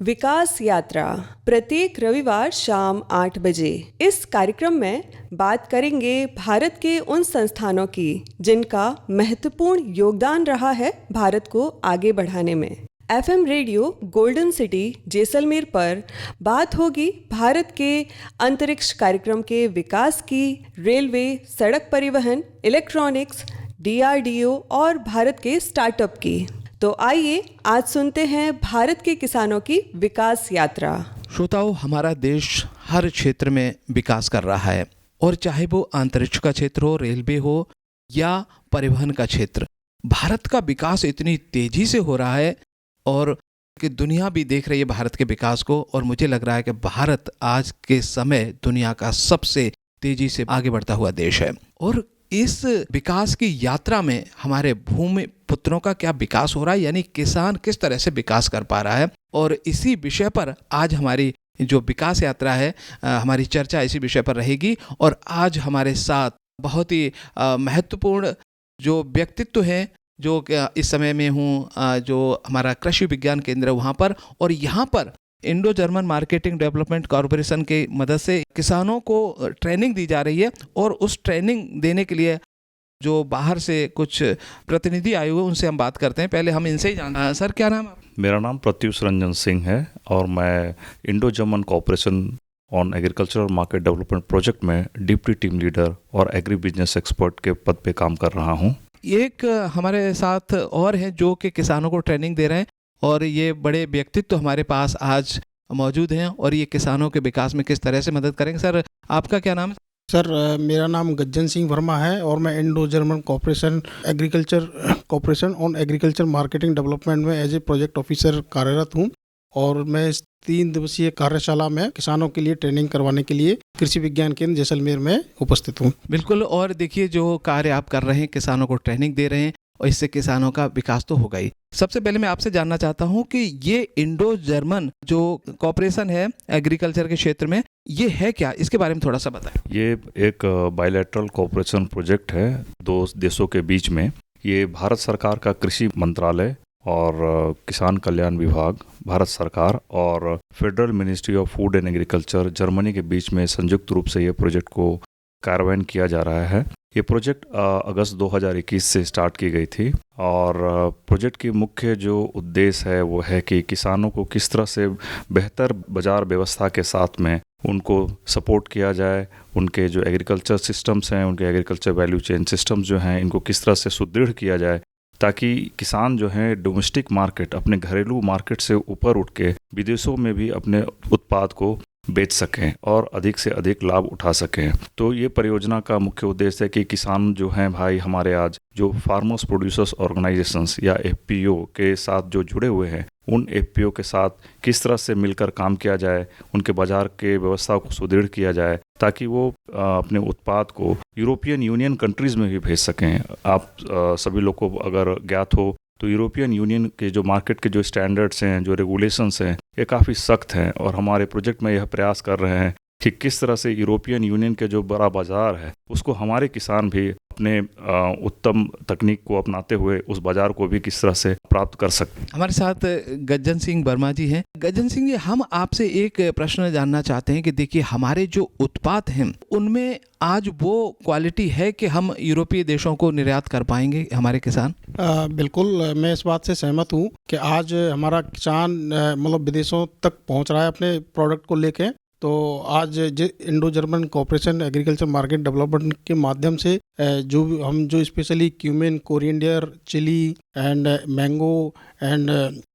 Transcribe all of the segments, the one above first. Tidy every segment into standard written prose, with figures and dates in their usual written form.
विकास यात्रा प्रत्येक रविवार शाम 8 बजे। इस कार्यक्रम में बात करेंगे भारत के उन संस्थानों की जिनका महत्वपूर्ण योगदान रहा है भारत को आगे बढ़ाने में। FM radio golden city Jaisalmer पर बात होगी भारत के अंतरिक्ष कार्यक्रम के विकास की, रेलवे, सड़क परिवहन, इलेक्ट्रॉनिक्स, डीआरडीओ और भारत के स्टार्टअप की। तो आइए आज सुनते हैं भारत के किसानों की विकास यात्रा। श्रोताओं, हमारा देश हर क्षेत्र में विकास कर रहा है, और चाहे वो अंतरिक्ष का क्षेत्र हो, रेलवे हो या परिवहन का क्षेत्र, भारत का विकास इतनी तेजी से हो रहा है और कि दुनिया भी देख रही है भारत के विकास को। और मुझे लग रहा है कि भारत आज के समय दुनिया का सबसे तेजी से आगे बढ़ता हुआ देश है। और इस विकास की यात्रा में हमारे भूमि पुत्रों का क्या विकास हो रहा है, यानी किसान किस तरह से विकास कर पा रहा है, और इसी विषय पर आज हमारी जो विकास यात्रा है, हमारी चर्चा इसी विषय पर रहेगी। और आज हमारे साथ बहुत ही महत्वपूर्ण जो व्यक्तित्व हैं, जो इस समय में हूँ जो हमारा कृषि विज्ञान केंद्र है वहाँ पर, और यहाँ पर Indo German marketing development corporation की मदद से किसानों को ट्रेनिंग दी जा रही है। और उस ट्रेनिंग देने के लिए जो बाहर से कुछ प्रतिनिधि आए हुए, उनसे हम बात करते हैं। पहले हम इनसे ही जानते। सर, क्या नाम है? मेरा नाम प्रत्युष रंजन सिंह है और मैं Indo German corporation on agricultural market development project में डिप्टी टीम लीडर और एग्री बिजनेस एक्सपर्ट के पद पे काम कर रहा हूँ। एक हमारे साथ और हैं जो कि किसानों को ट्रेनिंग दे रहे हैं, और ये बड़े व्यक्तित्व हमारे पास आज मौजूद हैं और ये किसानों के विकास में किस तरह से मदद करेंगे। सर, आपका क्या नाम है? सर, मेरा नाम गज्जन सिंह वर्मा है और मैं Indo German corporation agriculture corporation on agriculture marketing development में एज ए प्रोजेक्ट ऑफिसर कार्यरत हूँ। और मैं इस 3 दिवसीय कार्यशाला में किसानों के लिए ट्रेनिंग करवाने के लिए कृषि विज्ञान केंद्र जैसलमेर में उपस्थित हूँ। बिल्कुल। और देखिए, जो कार्य आप कर रहे हैं, किसानों को ट्रेनिंग दे रहे हैं, और इससे किसानों का विकास तो होगा ही। सबसे पहले मैं आपसे जानना चाहता हूं कि ये इंडो जर्मन जो कॉर्पोरेशन है एग्रीकल्चर के क्षेत्र में, ये है क्या? इसके बारे में थोड़ा सा बताएं। ये एक बायलैटरल कोऑपरेशन प्रोजेक्ट है 2 देशों के बीच में। ये भारत सरकार का कृषि मंत्रालय और किसान कल्याण विभाग, भारत सरकार और federal ministry of food and agriculture Germany के बीच में संयुक्त रूप से ये प्रोजेक्ट को कार्यान्वयन किया जा रहा है। ये प्रोजेक्ट अगस्त 2021 से स्टार्ट की गई थी और प्रोजेक्ट की मुख्य जो उद्देश्य है वो है कि किसानों को किस तरह से बेहतर बाजार व्यवस्था के साथ में उनको सपोर्ट किया जाए, उनके जो एग्रीकल्चर सिस्टम्स हैं, उनके एग्रीकल्चर वैल्यू चेन सिस्टम्स जो हैं, इनको किस तरह से सुदृढ़ किया जाए ताकि किसान जो हैं डोमेस्टिक मार्केट, अपने घरेलू मार्केट से ऊपर उठ के विदेशों में भी अपने उत्पाद को बेच सकें और अधिक से अधिक लाभ उठा सकें। तो ये परियोजना का मुख्य उद्देश्य है कि किसान जो हैं भाई हमारे आज जो फार्मर्स प्रोड्यूसर्स ऑर्गेनाइजेशंस या एफपीओ के साथ जो जुड़े हुए हैं, उन एफपीओ के साथ किस तरह से मिलकर काम किया जाए, उनके बाजार के व्यवस्था को सुदृढ़ किया जाए ताकि वो अपने उत्पाद को यूरोपियन यूनियन कंट्रीज़ में भी भेज सकें। आप सभी लोग को अगर ज्ञात हो तो यूरोपियन यूनियन के जो मार्केट के जो स्टैंडर्ड्स हैं, जो रेगुलेशंस हैं, ये काफ़ी सख्त हैं और हमारे प्रोजेक्ट में यह प्रयास कर रहे हैं कि किस तरह से यूरोपियन यूनियन के जो बड़ा बाजार है उसको हमारे किसान भी अपने उत्तम तकनीक को अपनाते हुए उस बाजार को भी किस तरह से प्राप्त कर सकते हैं। हमारे साथ गज्जन सिंह वर्मा जी हैं। गज्जन सिंह जी, हम आपसे एक प्रश्न जानना चाहते हैं कि देखिए, हमारे जो उत्पाद हैं उनमें आज वो क्वालिटी है कि हम यूरोपीय देशों को निर्यात कर पाएंगे हमारे किसान? बिल्कुल, मैं इस बात से सहमत हूँ कि आज हमारा किसान मतलब विदेशों तक पहुँच रहा है अपने प्रोडक्ट को लेके। तो आज Indo German corporation agriculture market development के माध्यम से जो specially cumin, coriander, chilli and mango and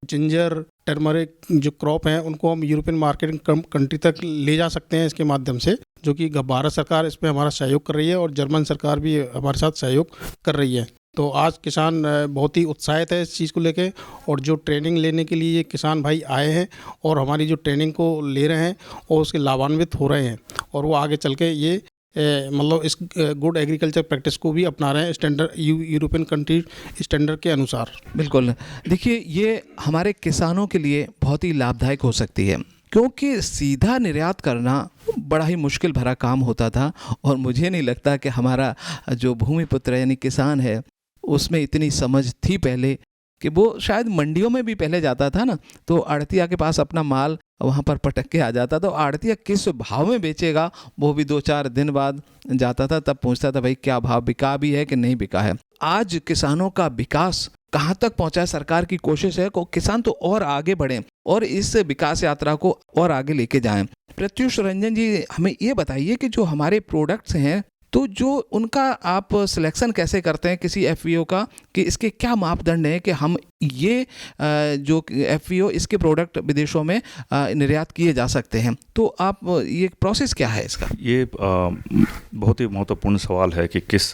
ginger, turmeric जो क्रॉप हैं उनको हम यूरोपियन मार्केट कंट्री तक ले जा सकते हैं इसके माध्यम से, जो कि भारत सरकार इसमें हमारा सहयोग कर रही है और जर्मन सरकार भी हमारे साथ सहयोग कर रही है। तो आज किसान बहुत ही उत्साहित है इस चीज़ को लेके, और जो ट्रेनिंग लेने के लिए ये किसान भाई आए हैं और हमारी जो ट्रेनिंग को ले रहे हैं और उसके लाभान्वित हो रहे हैं, और वो आगे चल के ये मतलब इस गुड एग्रीकल्चर प्रैक्टिस को भी अपना रहे हैं स्टैंडर्ड यूरोपियन कंट्री स्टैंडर्ड के अनुसार। बिल्कुल। देखिए, ये हमारे किसानों के लिए बहुत ही लाभदायक हो सकती है, क्योंकि सीधा निर्यात करना बड़ा ही मुश्किल भरा काम होता था, और मुझे नहीं लगता कि हमारा जो भूमिपुत्र यानी किसान है उसमें इतनी समझ थी पहले, कि वो शायद मंडियों में भी पहले जाता था ना, तो आड़तिया के पास अपना माल वहाँ पर पटक के आ जाता, तो आड़तिया किस भाव में बेचेगा वो भी 2-4 दिन बाद जाता था, तब पूछता था भाई क्या भाव, बिका भी है कि नहीं बिका है। आज किसानों का विकास कहाँ तक पहुँचा है, सरकार की कोशिश है कि किसान तो और आगे बढ़ें और इस विकास यात्रा को और आगे लेके जाएं। प्रत्युष रंजन जी, हमें ये बताइए कि जो हमारे प्रोडक्ट्स हैं, तो जो उनका आप सिलेक्शन कैसे करते हैं किसी एफपीओ का, कि इसके क्या मापदंड हैं कि हम ये जो एफपीओ इसके प्रोडक्ट विदेशों में निर्यात किए जा सकते हैं, तो आप ये प्रोसेस क्या है इसका? ये बहुत ही महत्वपूर्ण सवाल है कि किस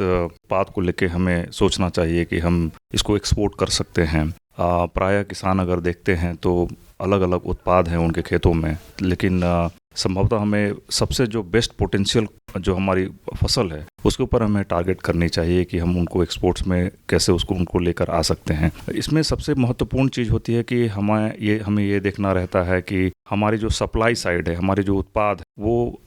बात को लेके हमें सोचना चाहिए कि हम इसको एक्सपोर्ट कर सकते हैं। प्रायः किसान अगर देखते हैं तो अलग अलग उत्पाद हैं उनके खेतों में, लेकिन संभवतः हमें सबसे जो बेस्ट पोटेंशियल जो हमारी फसल है उसके ऊपर हमें टारगेट करनी चाहिए कि हम उनको एक्सपोर्ट्स में कैसे उनको लेकर आ सकते हैं। इसमें सबसे महत्वपूर्ण चीज़ होती है कि हमें ये देखना रहता है कि हमारी जो सप्लाई साइड है, हमारे जो उत्पाद है वो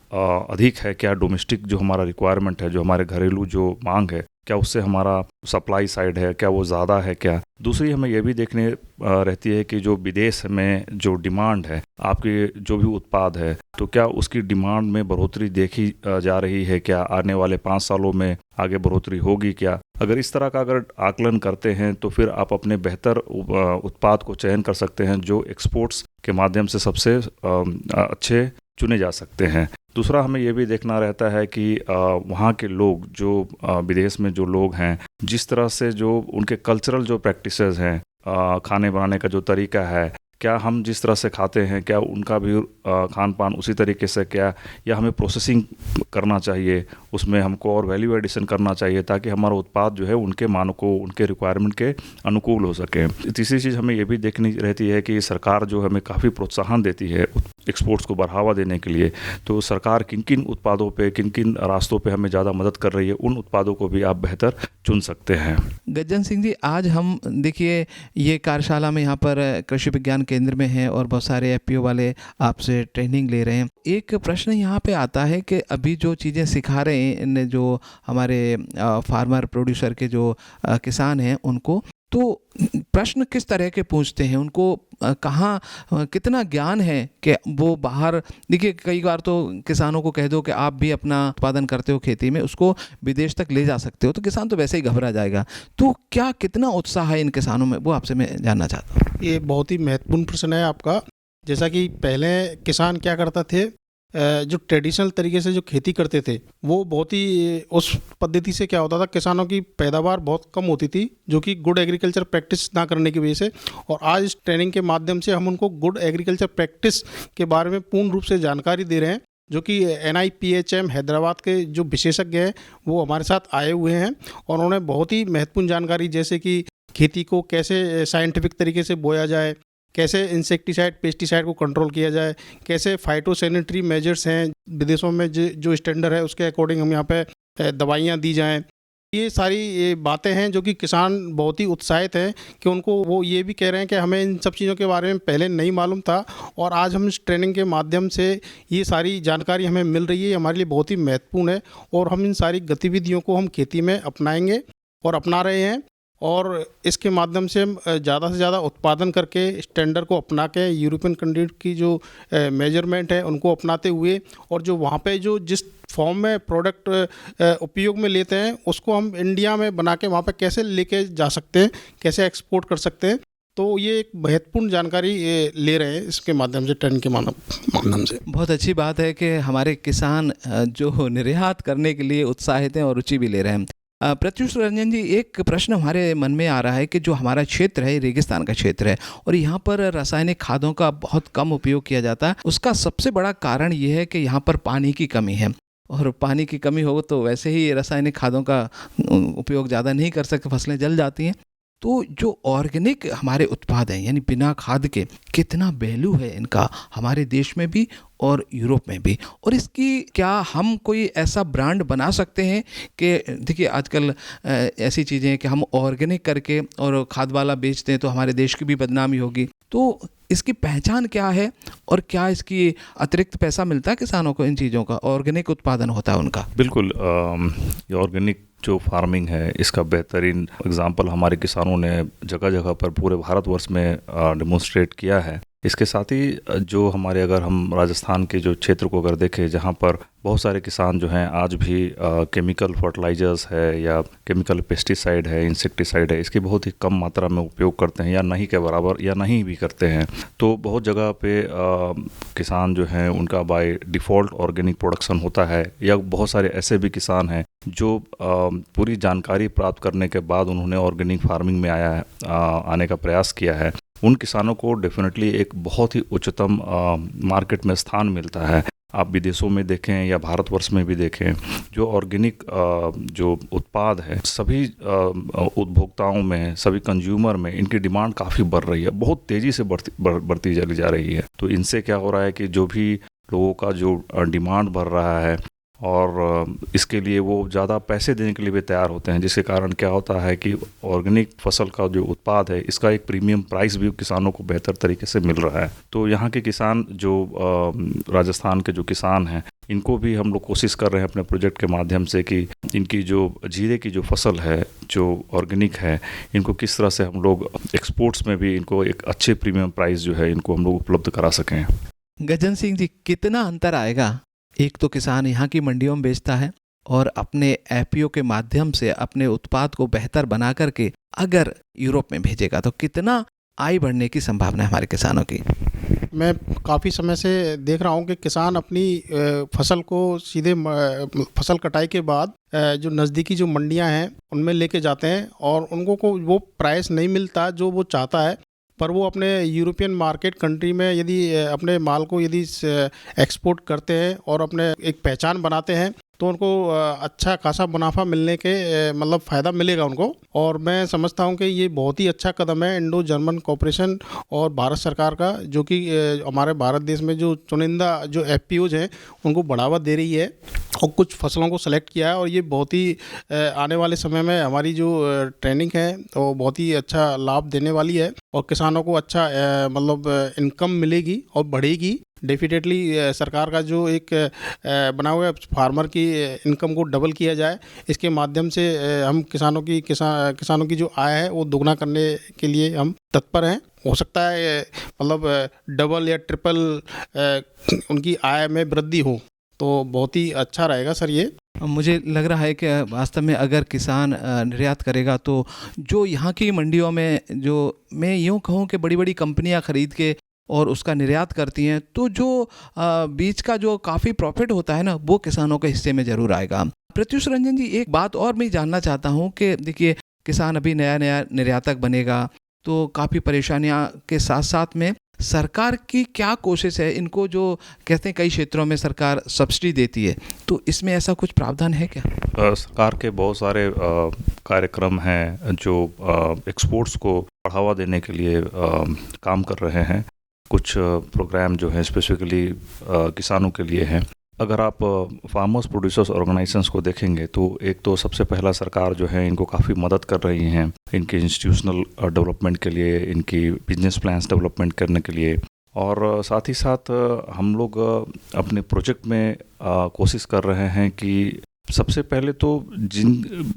अधिक है क्या, डोमेस्टिक जो हमारा रिक्वायरमेंट है, जो हमारे घरेलू जो मांग है, क्या उससे हमारा सप्लाई साइड है क्या वो ज़्यादा है क्या। दूसरी हमें यह भी देखने रहती है कि जो विदेश में जो डिमांड है आपके जो भी उत्पाद है, तो क्या उसकी डिमांड में बढ़ोतरी देखी जा रही है क्या, आने वाले 5 सालों में आगे बढ़ोतरी होगी क्या। अगर इस तरह का अगर आकलन करते हैं तो फिर आप अपने बेहतर उत्पाद को चयन कर सकते हैं जो एक्सपोर्ट्स के माध्यम से सबसे अच्छे चुने जा सकते हैं। दूसरा हमें ये भी देखना रहता है कि वहाँ के लोग जो विदेश में जो लोग हैं, जिस तरह से जो उनके कल्चरल जो प्रैक्टिसेस हैं, खाने बनाने का जो तरीका है, क्या हम जिस तरह से खाते हैं क्या उनका भी खान पान उसी तरीके से क्या, या हमें प्रोसेसिंग करना चाहिए, उसमें हमको और वैल्यू एडिशन करना चाहिए ताकि हमारा उत्पाद जो है उनके मानकों उनके रिक्वायरमेंट के अनुकूल हो सके। तीसरी चीज़ हमें ये भी देखनी रहती है कि सरकार जो हमें काफ़ी प्रोत्साहन देती है एक्सपोर्ट्स को बढ़ावा देने के लिए, तो सरकार किन किन उत्पादों पे किन किन रास्तों पे हमें ज़्यादा मदद कर रही है, उन उत्पादों को भी आप बेहतर चुन सकते हैं। गज्जन सिंह जी, आज हम देखिए ये कार्यशाला में यहाँ पर कृषि विज्ञान केंद्र में हैं और बहुत सारे एफपीओ वाले आपसे ट्रेनिंग ले रहे हैं। एक प्रश्न यहाँ पे आता है कि अभी जो चीज़ें सिखा रहे हैं जो हमारे फार्मर प्रोड्यूसर के जो किसान हैं उनको, तो प्रश्न किस तरह के पूछते हैं, उनको कहाँ कितना ज्ञान है कि वो बाहर, देखिए कई बार तो किसानों को कह दो कि आप भी अपना उत्पादन करते हो खेती में, उसको विदेश तक ले जा सकते हो, तो किसान तो वैसे ही घबरा जाएगा। तो क्या कितना उत्साह है इन किसानों में, वो आपसे मैं जानना चाहता हूँ। ये बहुत ही महत्वपूर्ण प्रश्न है आपका। जैसा कि पहले किसान क्या करता थे, जो ट्रेडिशनल तरीके से जो खेती करते थे वो बहुत ही, उस पद्धति से क्या होता था, किसानों की पैदावार बहुत कम होती थी, जो कि गुड एग्रीकल्चर प्रैक्टिस ना करने की वजह से। और आज इस ट्रेनिंग के माध्यम से हम उनको गुड एग्रीकल्चर प्रैक्टिस के बारे में पूर्ण रूप से जानकारी दे रहे हैं, जो कि NIPHM हैदराबाद के जो विशेषज्ञ हैं वो हमारे साथ आए हुए हैं, और उन्होंने बहुत ही महत्वपूर्ण जानकारी, जैसे कि खेती को कैसे साइंटिफिक तरीके से बोया जाए, कैसे इंसेक्टिसाइड पेस्टिसाइड को कंट्रोल किया जाए, कैसे फाइटोसैनिटरी मेजर्स हैं विदेशों में जो स्टैंडर्ड है उसके अकॉर्डिंग हम यहाँ पे दवाइयाँ दी जाएं। ये सारी बातें हैं जो कि किसान बहुत ही उत्साहित हैं कि उनको, वो ये भी कह रहे हैं कि हमें इन सब चीज़ों के बारे में पहले नहीं मालूम था, और आज हम इस ट्रेनिंग के माध्यम से ये सारी जानकारी हमें मिल रही है, हमारे लिए बहुत ही महत्वपूर्ण है, और हम इन सारी गतिविधियों को हम खेती में अपनाएंगे और अपना रहे हैं। और इसके माध्यम से हम ज़्यादा से ज़्यादा उत्पादन करके स्टैंडर्ड को अपना के यूरोपियन कंट्री की जो मेजरमेंट है उनको अपनाते हुए, और जो वहाँ पे जो जिस फॉर्म में प्रोडक्ट उपयोग में लेते हैं उसको हम इंडिया में बना के वहाँ पे कैसे लेके जा सकते हैं, कैसे एक्सपोर्ट कर सकते हैं। तो ये एक महत्वपूर्ण जानकारी ले रहे हैं इसके माध्यम से, ट्रेनिंग के माध्यम से। बहुत अच्छी बात है कि हमारे किसान जो निर्यात करने के लिए उत्साहित हैं और रुचि भी ले रहे हैं। प्रत्युष रंजन जी, एक प्रश्न हमारे मन में आ रहा है कि जो हमारा क्षेत्र है रेगिस्तान का क्षेत्र है और यहाँ पर रासायनिक खादों का बहुत कम उपयोग किया जाता है, उसका सबसे बड़ा कारण ये है कि यहाँ पर पानी की कमी है, और पानी की कमी हो तो वैसे ही रासायनिक खादों का उपयोग ज़्यादा नहीं कर सकते, फसलें जल जाती हैं। तो जो ऑर्गेनिक हमारे उत्पाद हैं यानी बिना खाद के, कितना वैल्यू है इनका हमारे देश में भी और यूरोप में भी। और इसकी क्या हम कोई ऐसा ब्रांड बना सकते हैं कि देखिए आजकल ऐसी चीज़ें हैं कि हम ऑर्गेनिक करके और खाद वाला बेचते हैं तो हमारे देश की भी बदनामी होगी। तो इसकी पहचान क्या है और क्या इसकी अतिरिक्त पैसा मिलता है किसानों को इन चीज़ों का, ऑर्गेनिक उत्पादन होता है उनका? बिल्कुल, ये ऑर्गेनिक जो फार्मिंग है इसका बेहतरीन एग्जांपल हमारे किसानों ने जगह जगह पर पूरे भारतवर्ष में डेमोन्स्ट्रेट किया है। इसके साथ ही जो हमारे, अगर हम राजस्थान के जो क्षेत्र को अगर देखें, जहाँ पर बहुत सारे किसान जो हैं आज भी केमिकल फर्टिलाइजर्स है या केमिकल पेस्टिसाइड है, इंसेक्टिसाइड है, इसकी बहुत ही कम मात्रा में उपयोग करते हैं या नहीं के बराबर या नहीं भी करते हैं। तो बहुत जगह पे किसान जो हैं उनका बाय डिफ़ॉल्ट ऑर्गेनिक प्रोडक्शन होता है, या बहुत सारे ऐसे भी किसान हैं जो पूरी जानकारी प्राप्त करने के बाद उन्होंने ऑर्गेनिक फार्मिंग में आने का प्रयास किया है। उन किसानों को डेफिनेटली एक बहुत ही उच्चतम मार्केट में स्थान मिलता है। आप विदेशों में देखें या भारतवर्ष में भी देखें, जो ऑर्गेनिक जो उत्पाद है सभी उपभोक्ताओं में, सभी कंज्यूमर में इनकी डिमांड काफ़ी बढ़ रही है, बहुत तेज़ी से बढ़ती चली जा रही है। तो इनसे क्या हो रहा है कि जो भी लोगों का जो डिमांड बढ़ रहा है और इसके लिए वो ज़्यादा पैसे देने के लिए भी तैयार होते हैं, जिसके कारण क्या होता है कि ऑर्गेनिक फसल का जो उत्पाद है इसका एक प्रीमियम प्राइस भी किसानों को बेहतर तरीके से मिल रहा है। तो यहाँ के किसान जो राजस्थान के जो किसान हैं, इनको भी हम लोग कोशिश कर रहे हैं अपने प्रोजेक्ट के माध्यम से कि इनकी जो जीरे की जो फसल है जो ऑर्गेनिक है, इनको किस तरह से हम लोग एक्सपोर्ट्स में भी इनको एक अच्छे प्रीमियम प्राइस जो है इनको हम लोग उपलब्ध करा सकें। गजन सिंह जी, कितना अंतर आएगा? एक तो किसान यहाँ की मंडियों में बेचता है और अपने एफपीओ के माध्यम से अपने उत्पाद को बेहतर बना करके अगर यूरोप में भेजेगा तो कितना आय बढ़ने की संभावना है हमारे किसानों की? मैं काफ़ी समय से देख रहा हूँ कि किसान अपनी फसल को सीधे फसल कटाई के बाद जो नज़दीकी जो मंडियाँ हैं उनमें लेके जाते हैं और उनको को वो प्राइस नहीं मिलता जो वो चाहता है, पर वो अपने यूरोपियन मार्केट कंट्री में यदि अपने माल को यदि एक्सपोर्ट करते हैं और अपने एक पहचान बनाते हैं तो उनको अच्छा खासा मुनाफा मिलने के मतलब फ़ायदा मिलेगा उनको। और मैं समझता हूं कि ये बहुत ही अच्छा कदम है इंडो जर्मन कोऑपरेशन और भारत सरकार का, जो कि हमारे भारत देश में जो चुनिंदा जो एफपीओज हैं उनको बढ़ावा दे रही है और कुछ फसलों को सेलेक्ट किया है। और ये बहुत ही आने वाले समय में हमारी जो ट्रेनिंग है वो बहुत ही अच्छा लाभ देने वाली है और किसानों को अच्छा मतलब इनकम मिलेगी और बढ़ेगी। डेफिनेटली सरकार का जो एक बना हुआ है फार्मर की इनकम को डबल किया जाए, इसके माध्यम से हम किसानों की जो आय है वो दोगुना करने के लिए हम तत्पर हैं। हो सकता है मतलब डबल या ट्रिपल उनकी आय में वृद्धि हो तो बहुत ही अच्छा रहेगा सर। ये मुझे लग रहा है कि वास्तव में अगर किसान निर्यात करेगा तो जो यहाँ की मंडियों में, जो मैं यूँ कहूँ कि बड़ी बड़ी कंपनियाँ खरीद के और उसका निर्यात करती हैं, तो जो बीज का जो काफ़ी प्रॉफिट होता है ना, वो किसानों के हिस्से में ज़रूर आएगा। प्रत्युष रंजन जी, एक बात और मैं जानना चाहता हूँ कि देखिए किसान अभी नया नया निर्यातक बनेगा तो काफ़ी परेशानियाँ के साथ साथ में सरकार की क्या कोशिश है? इनको जो कहते हैं कई क्षेत्रों में सरकार सब्सिडी देती है, तो इसमें ऐसा कुछ प्रावधान है क्या? सरकार के बहुत सारे कार्यक्रम हैं जो एक्सपोर्ट्स को बढ़ावा देने के लिए काम कर रहे हैं। कुछ प्रोग्राम जो हैं स्पेसिफिकली किसानों के लिए हैं। अगर आप फार्मर्स प्रोड्यूसर्स ऑर्गेनाइजेशंस को देखेंगे तो एक तो सबसे पहला सरकार जो है इनको काफ़ी मदद कर रही हैं इनके इंस्टीट्यूशनल डेवलपमेंट के लिए, इनकी बिजनेस प्लान्स डेवलपमेंट करने के लिए। और साथ ही साथ हम लोग अपने प्रोजेक्ट में कोशिश कर रहे हैं कि सबसे पहले तो जिन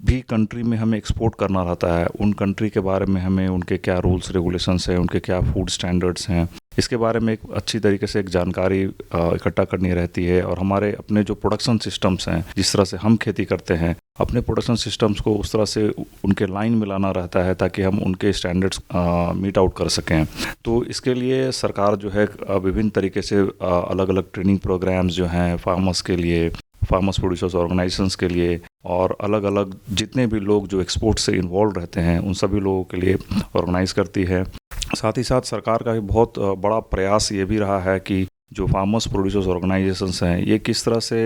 भी कंट्री में हमें एक्सपोर्ट करना रहता है उन कंट्री के बारे में हमें उनके क्या रूल्स रेगुलेशंस हैं, उनके क्या फूड स्टैंडर्ड्स हैं, इसके बारे में एक अच्छी तरीके से एक जानकारी इकट्ठा करनी रहती है। और हमारे अपने जो प्रोडक्शन सिस्टम्स हैं, जिस तरह से हम खेती करते हैं, अपने प्रोडक्शन सिस्टम्स को उस तरह से उनके लाइन में लाना रहता है ताकि हम उनके स्टैंडर्ड्स मीट आउट कर सकें। तो इसके लिए सरकार जो है विभिन्न तरीके से अलग अलग ट्रेनिंग प्रोग्राम्स जो हैं फार्मर्स के लिए, फार्मर्स प्रोड्यूसर्स ऑर्गेनाइजेशंस के लिए और अलग अलग जितने भी लोग जो एक्सपोर्ट से इन्वॉल्व रहते हैं उन सभी लोगों के लिए ऑर्गेनाइज करती है। साथ ही साथ सरकार का एक बहुत बड़ा प्रयास ये भी रहा है कि जो फार्मर्स प्रोड्यूसर्स ऑर्गेनाइजेशंस हैं ये किस तरह से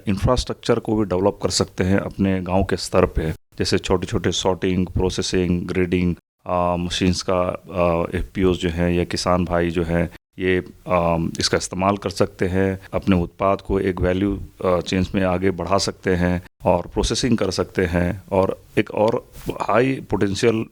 इंफ्रास्ट्रक्चर को भी डेवलप कर सकते हैं अपने गांव के स्तर पे, जैसे छोटे छोटे सॉर्टिंग, प्रोसेसिंग, ग्रेडिंग मशीन्स का एफपीओज जो हैं या किसान भाई जो हैं ये इसका इस्तेमाल कर सकते हैं, अपने उत्पाद को एक वैल्यू चेन्स में आगे बढ़ा सकते हैं और प्रोसेसिंग कर सकते हैं और एक और हाई पोटेंशियल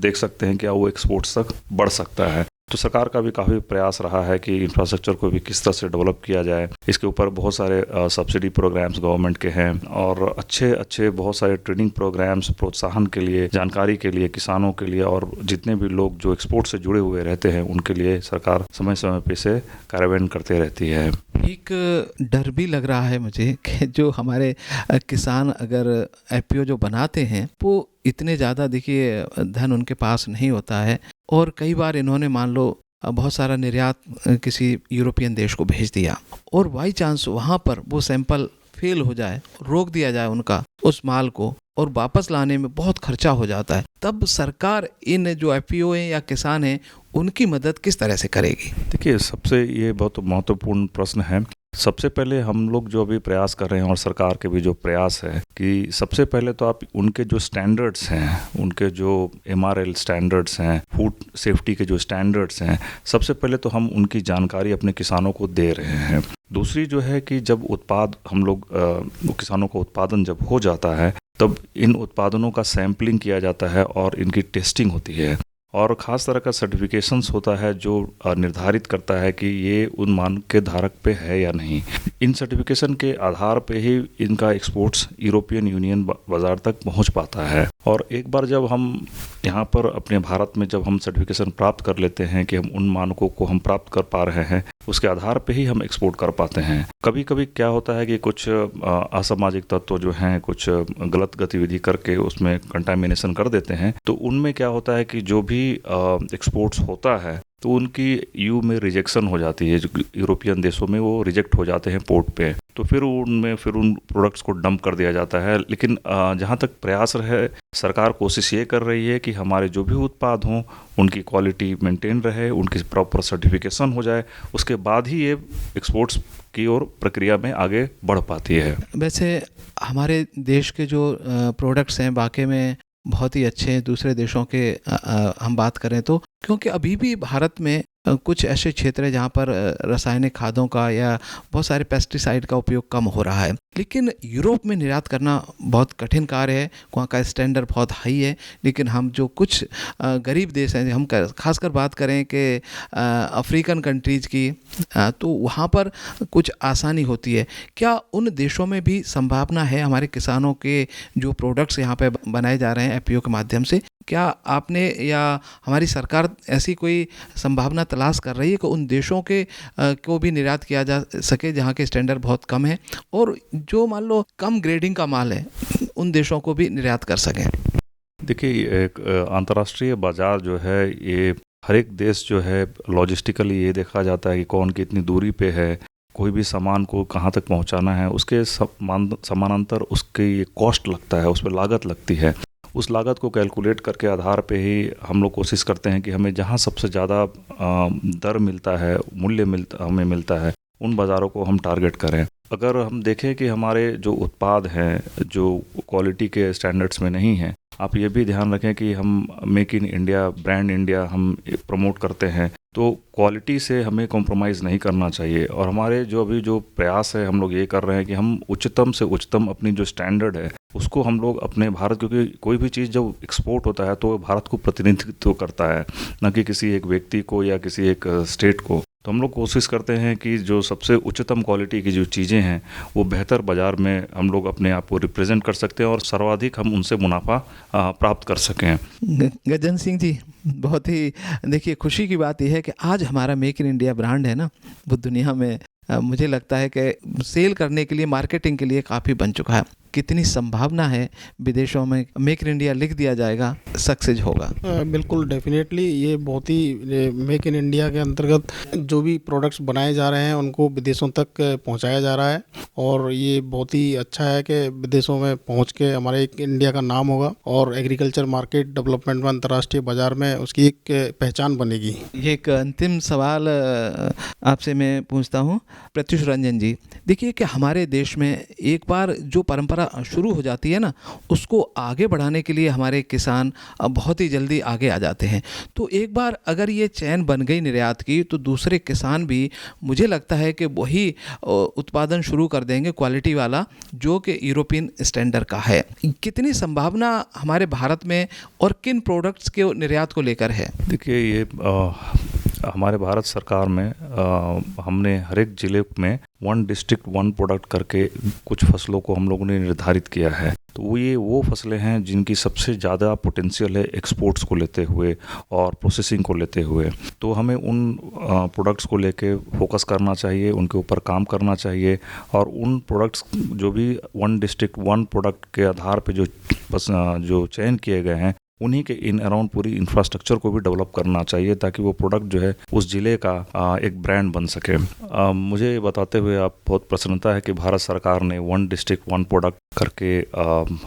देख सकते हैं कि वो एक्सपोर्ट्स तक बढ़ सकता है। तो सरकार का भी काफ़ी प्रयास रहा है कि इंफ्रास्ट्रक्चर को भी किस तरह से डेवलप किया जाए। इसके ऊपर बहुत सारे सब्सिडी प्रोग्राम्स गवर्नमेंट के हैं और अच्छे बहुत सारे ट्रेनिंग प्रोग्राम्स प्रोत्साहन के लिए, जानकारी के लिए, किसानों के लिए और जितने भी लोग जो एक्सपोर्ट से जुड़े हुए रहते हैं उनके लिए सरकार समय समय पे से कार्यान्वयन करते रहती है। एक डर भी लग रहा है मुझे कि जो हमारे किसान अगर एफपीओ जो बनाते हैं वो इतने ज़्यादा, देखिए, धन उनके पास नहीं होता है और कई बार इन्होंने मान लो बहुत सारा निर्यात किसी यूरोपियन देश को भेज दिया और बाई चांस वहाँ पर वो सैंपल फेल हो जाए, रोक दिया जाए उनका उस माल को और वापस लाने में बहुत खर्चा हो जाता है, तब सरकार इन जो एफपीओ हैं या किसान हैं उनकी मदद किस तरह से करेगी? देखिए, सबसे ये बहुत महत्वपूर्ण प्रश्न है। सबसे पहले हम लोग जो अभी प्रयास कर रहे हैं और सरकार के भी जो प्रयास है कि सबसे पहले तो आप उनके जो स्टैंडर्ड्स हैं, उनके जो MRL स्टैंडर्ड्स हैं, फूड सेफ्टी के जो स्टैंडर्ड्स हैं, सबसे पहले तो हम उनकी जानकारी अपने किसानों को दे रहे हैं। दूसरी जो है कि जब उत्पाद हम लोग किसानों का उत्पादन जब हो जाता है तब इन उत्पादनों का सैम्पलिंग किया जाता है और इनकी टेस्टिंग होती है और ख़ास तरह का सर्टिफिकेशंस होता है जो निर्धारित करता है कि ये उन मानक के धारक पे है या नहीं। इन सर्टिफिकेशन के आधार पे ही इनका एक्सपोर्ट्स यूरोपियन यूनियन बाज़ार तक पहुंच पाता है और एक बार जब हम यहाँ पर अपने भारत में जब हम सर्टिफिकेशन प्राप्त कर लेते हैं कि हम उन मानकों को हम प्राप्त कर पा रहे हैं, उसके आधार पे ही हम एक्सपोर्ट कर पाते हैं। कभी कभी क्या होता है कि कुछ असामाजिक तत्व जो हैं कुछ गलत गतिविधि करके उसमें कंटामिनेशन कर देते हैं, तो उनमें क्या होता है कि जो भी एक्सपोर्ट्स होता है तो उनकी EU में रिजेक्शन हो जाती है। जो यूरोपियन देशों में वो रिजेक्ट हो जाते हैं पोर्ट पे, तो फिर उन प्रोडक्ट्स को डंप कर दिया जाता है। लेकिन जहाँ तक प्रयास रहे, सरकार कोशिश ये कर रही है कि हमारे जो भी उत्पाद हों उनकी क्वालिटी मेंटेन रहे, उनकी प्रॉपर सर्टिफिकेशन हो जाए, उसके बाद ही ये एक्सपोर्ट्स की ओर प्रक्रिया में आगे बढ़ पाती है। वैसे हमारे देश के जो प्रोडक्ट्स हैं वाकई में बहुत ही अच्छे हैं दूसरे देशों के हम बात करें तो, क्योंकि अभी भी भारत में कुछ ऐसे क्षेत्र हैं जहाँ पर रासायनिक खादों का या बहुत सारे पेस्टिसाइड का उपयोग कम हो रहा है, लेकिन यूरोप में निर्यात करना बहुत कठिन कार्य है। वहाँ का स्टैंडर्ड बहुत हाई है, लेकिन हम जो कुछ गरीब देश हैं, हम खासकर बात करें कि अफ्रीकन कंट्रीज़ की, तो वहाँ पर कुछ आसानी होती है। क्या उन देशों में भी संभावना है हमारे किसानों के जो प्रोडक्ट्स यहाँ पे बनाए जा रहे हैं एफपीओ के माध्यम से, क्या आपने या हमारी सरकार ऐसी कोई संभावना तलाश कर रही है कि उन देशों के को भी निर्यात किया जा सके जहाँ के स्टैंडर्ड बहुत कम है और जो मान लो कम ग्रेडिंग का माल है उन देशों को भी निर्यात कर सकें? देखिए, एक अंतर्राष्ट्रीय बाजार जो है ये हर एक देश जो है लॉजिस्टिकली ये देखा जाता है कि कौन कितनी दूरी पे है, कोई भी सामान को कहाँ तक पहुँचाना है, उसके समानांतर उसकी ये कॉस्ट लगता है, उस पर लागत लगती है। उस लागत को कैलकुलेट करके आधार पे ही हम लोग कोशिश करते हैं कि हमें जहाँ सबसे ज़्यादा दर मिलता है, मूल्य हमें मिलता है, उन बाज़ारों को हम टारगेट करें। अगर हम देखें कि हमारे जो उत्पाद हैं जो क्वालिटी के स्टैंडर्ड्स में नहीं हैं, आप ये भी ध्यान रखें कि हम make in India, brand India हम प्रमोट करते हैं, तो क्वालिटी से हमें कॉम्प्रोमाइज़ नहीं करना चाहिए। और हमारे जो अभी जो प्रयास है हम लोग ये कर रहे हैं कि हम उच्चतम से उच्चतम अपनी जो स्टैंडर्ड है उसको हम लोग अपने भारत, क्योंकि कोई भी चीज़ जब एक्सपोर्ट होता है तो भारत को प्रतिनिधित्व करता है, न कि किसी एक व्यक्ति को या किसी एक स्टेट को। तो हम लोग कोशिश करते हैं कि जो सबसे उच्चतम क्वालिटी की जो चीज़ें हैं वो बेहतर बाज़ार में हम लोग अपने आप को रिप्रेजेंट कर सकते हैं और सर्वाधिक हम उनसे मुनाफा प्राप्त कर सकें। गजन सिंह जी, बहुत ही देखिए खुशी की बात यह है कि आज हमारा मेक इन इंडिया ब्रांड है ना, वो दुनिया में मुझे लगता है कि सेल करने के लिए, मार्केटिंग के लिए काफ़ी बन चुका है। कितनी संभावना है विदेशों में मेक इन इंडिया लिख दिया जाएगा, सक्सेस होगा? बिल्कुल, डेफिनेटली ये बहुत ही मेक इन इंडिया के अंतर्गत जो भी प्रोडक्ट्स बनाए जा रहे हैं उनको विदेशों तक पहुंचाया जा रहा है और ये बहुत ही अच्छा है कि विदेशों में पहुंच के हमारे एक इंडिया का नाम होगा और एग्रीकल्चर मार्केट डेवलपमेंट में अंतर्राष्ट्रीय बाजार में उसकी एक पहचान बनेगी। एक अंतिम सवाल आपसे मैं पूछता हूँ प्रत्युष रंजन जी, देखिए कि हमारे देश में एक बार जो परंपरा यात्रा शुरू हो जाती है ना, उसको आगे बढ़ाने के लिए हमारे किसान बहुत ही जल्दी आगे आ जाते हैं। तो एक बार अगर ये चैन बन गई निर्यात की, तो दूसरे किसान भी मुझे लगता है कि वही उत्पादन शुरू कर देंगे क्वालिटी वाला, जो कि यूरोपियन स्टैंडर्ड का है। कितनी संभावना हमारे भारत में और किन प्रोडक्ट्स के निर्यात को लेकर है? देखिए, ये हमारे भारत सरकार में हमने हर एक ज़िले में 1 डिस्ट्रिक्ट 1 प्रोडक्ट करके कुछ फसलों को हम लोगों ने निर्धारित किया है। तो वो फसलें हैं जिनकी सबसे ज़्यादा पोटेंशियल है एक्सपोर्ट्स को लेते हुए और प्रोसेसिंग को लेते हुए। तो हमें उन प्रोडक्ट्स को लेके फोकस करना चाहिए, उनके ऊपर काम करना चाहिए, और उन प्रोडक्ट्स जो भी 1 डिस्ट्रिक्ट 1 प्रोडक्ट के आधार पे जो चयन किए गए हैं, उन्हीं के इन अराउंड पूरी इंफ्रास्ट्रक्चर को भी डेवलप करना चाहिए, ताकि वो प्रोडक्ट जो है उस ज़िले का एक ब्रांड बन सके। मुझे बताते हुए आप बहुत प्रसन्नता है कि भारत सरकार ने 1 डिस्ट्रिक्ट 1 प्रोडक्ट करके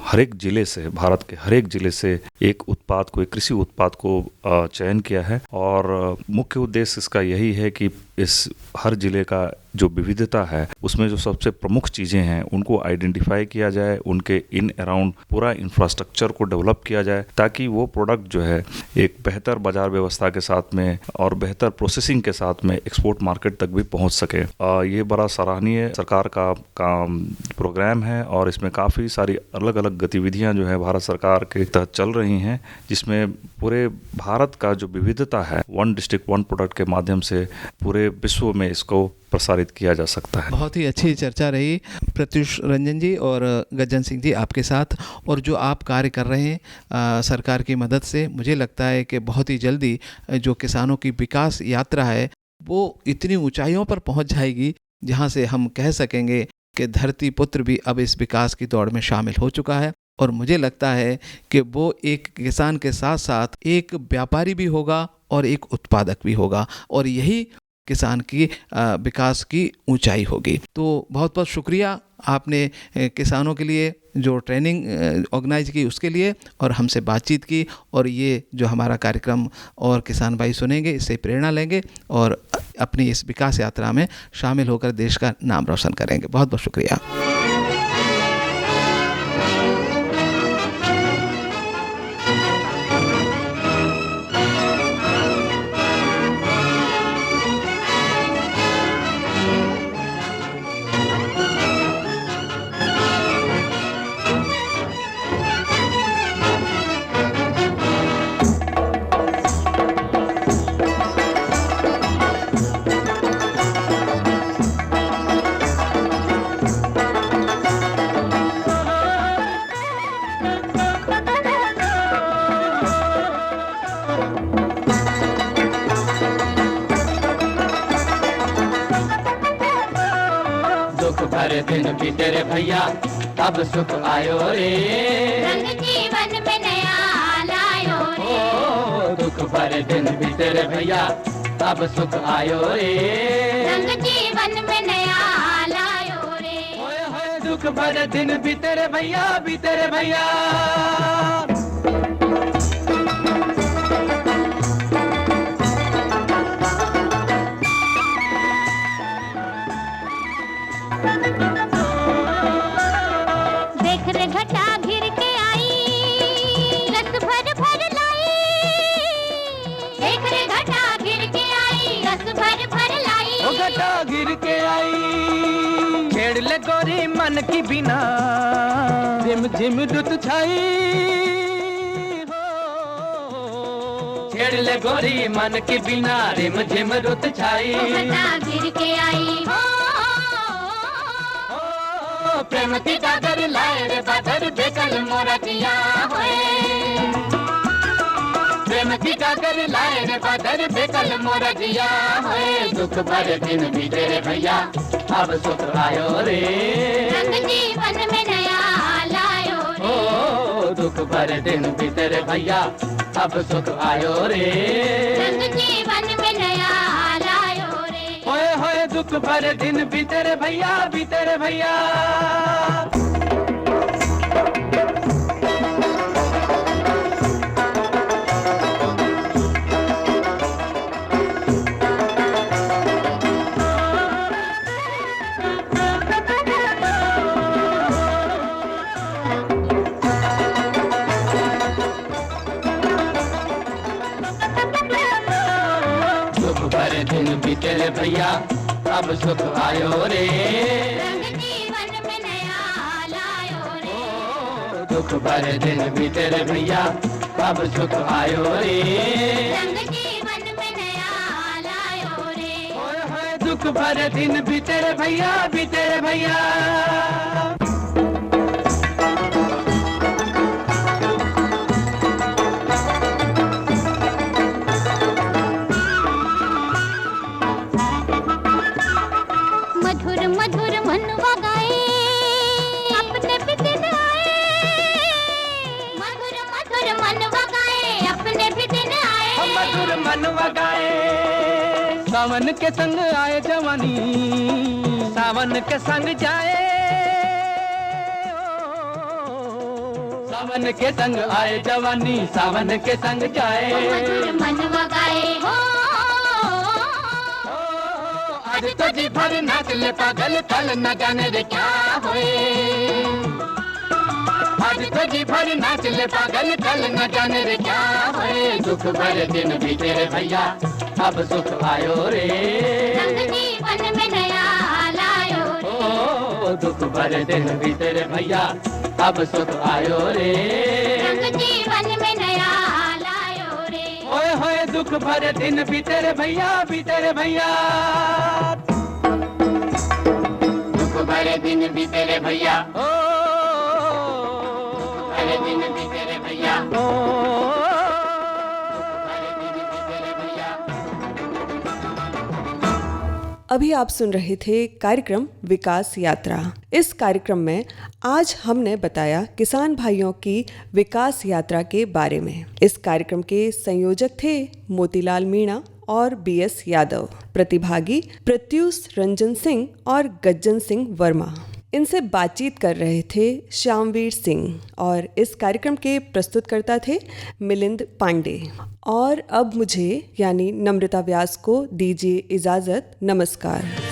हर एक ज़िले से, भारत के हर एक ज़िले से एक उत्पाद को, एक कृषि उत्पाद को चयन किया है। और मुख्य उद्देश्य इसका यही है कि इस हर ज़िले का जो विविधता है, उसमें जो सबसे प्रमुख चीज़ें हैं उनको आइडेंटिफाई किया जाए, उनके इन अराउंड पूरा इंफ्रास्ट्रक्चर को डेवलप किया जाए, ताकि वो प्रोडक्ट जो है एक बेहतर बाजार व्यवस्था के साथ में और बेहतर प्रोसेसिंग के साथ में एक्सपोर्ट मार्केट तक भी पहुंच सके। ये बड़ा सराहनीय सरकार का प्रोग्राम है, और इसमें काफ़ी सारी अलग अलग गतिविधियां जो है भारत सरकार के तहत चल रही हैं, जिसमें पूरे भारत का जो विविधता है 1 डिस्ट्रिक्ट 1 प्रोडक्ट के माध्यम से पूरे विश्व में इसको प्रसारित किया जा सकता है। बहुत ही अच्छी चर्चा रही प्रत्युष रंजन जी और गज्जन सिंह जी आपके साथ, और जो आप कार्य कर रहे हैं सरकार की मदद से, मुझे लगता है कि बहुत ही जल्दी जो किसानों की विकास यात्रा है वो इतनी ऊंचाइयों पर पहुंच जाएगी, जहां से हम कह सकेंगे कि धरती पुत्र भी अब इस विकास की दौड़ में शामिल हो चुका है। और मुझे लगता है कि वो एक किसान के साथ साथ एक व्यापारी भी होगा और एक उत्पादक भी होगा, और यही किसान की विकास की ऊंचाई होगी। तो बहुत बहुत शुक्रिया आपने किसानों के लिए जो ट्रेनिंग ऑर्गेनाइज की उसके लिए, और हमसे बातचीत की, और ये जो हमारा कार्यक्रम और किसान भाई सुनेंगे इससे प्रेरणा लेंगे और अपनी इस विकास यात्रा में शामिल होकर देश का नाम रोशन करेंगे। बहुत बहुत शुक्रिया। भरे दिन बीते रे भैया, अब सुख आयो रे, रंग जीवन में नया लायो रे। ओ दुख भरे दिन बीते रे भैया, अब सुख आयो रे, रंग जीवन में नया लायो रे। होए होए दुख भरे दिन बीते रे भैया, बीते रे भैया। देख रे घटा घिर के आई, रस भर भर लाई। देख रे घटा घिर के आई, रस भर भर लाई। ओ घटा गिर के आई, छेड़ ले गोरी मन की बिना, झिम झिम रुत छाई। छेड़ ले गोरी मन की बिना, रिम झिम रुत छाई। घटा घिर के आई हो, प्रेम की चादर लाए रे बादर, बेकल मोरा जिया होए। प्रेम की चादर लाए रे बादर, बेकल मोरा जिया होए। दुख भरे दिन बीते रे भैया, अब सुख आयो रे, रंग जीवन में नया लायो रे। ओ दुख भरे दिन बीते रे भैया, अब सुख आयो रे, रंग जीवन में नया लायो रे। होए होए दुख भरे दिन बीते रे भैया, बीते रे भैया। भरे दिन बीते रे भैया अब सुख आयो रे रंग जीवन में नया लायो रे दुख भरे दिन बीते रे भैया अब सुख आयो रे रंग जीवन में नया लायो रे ओए होए दुख भरे दिन बीते रे भैया बीते रे भैया मधुर मधुर मनवा गाए अपने भी दिन आए मधुर मधुर मनवा गाए अपने भी दिन आए मधुर मनवा गाए सावन के संग आए जवानी सावन के संग जाए सावन के संग आए जवानी सावन के संग जाए मधुर मनवा गाए हो आज तो जी भर नाच ले पागल कल न जाने रे क्या होए आज तो जी भर नाच ले पागल कल न जाने रे क्या होए दुख भरे दिन बीते रे भैया अब सुख आयो रे रंग जीवन में नया लायो रे ओ दुख भरे दिन बीते रे भैया अब सुख आयो रे रंग जीवन में नया लायो रे ओए होए दुख भरे दिन बीते रे भैया बीते रे भैया दुख भरे दिन बीते रे भैया ओ भरे दिन बीते रे भैया ओ भरे दिन बीते रे भैया अभी आप सुन रहे थे कार्यक्रम विकास यात्रा। इस कार्यक्रम में आज हमने बताया किसान भाइयों की विकास यात्रा के बारे में। इस कार्यक्रम के संयोजक थे मोतीलाल मीणा और बीएस यादव, प्रतिभागी प्रत्युष रंजन सिंह और गज्जन सिंह वर्मा। इनसे बातचीत कर रहे थे श्यामवीर सिंह और इस कार्यक्रम के प्रस्तुतकर्ता थे मिलिंद पांडे। और अब मुझे यानी नम्रता व्यास को दीजिए इजाज़त। नमस्कार।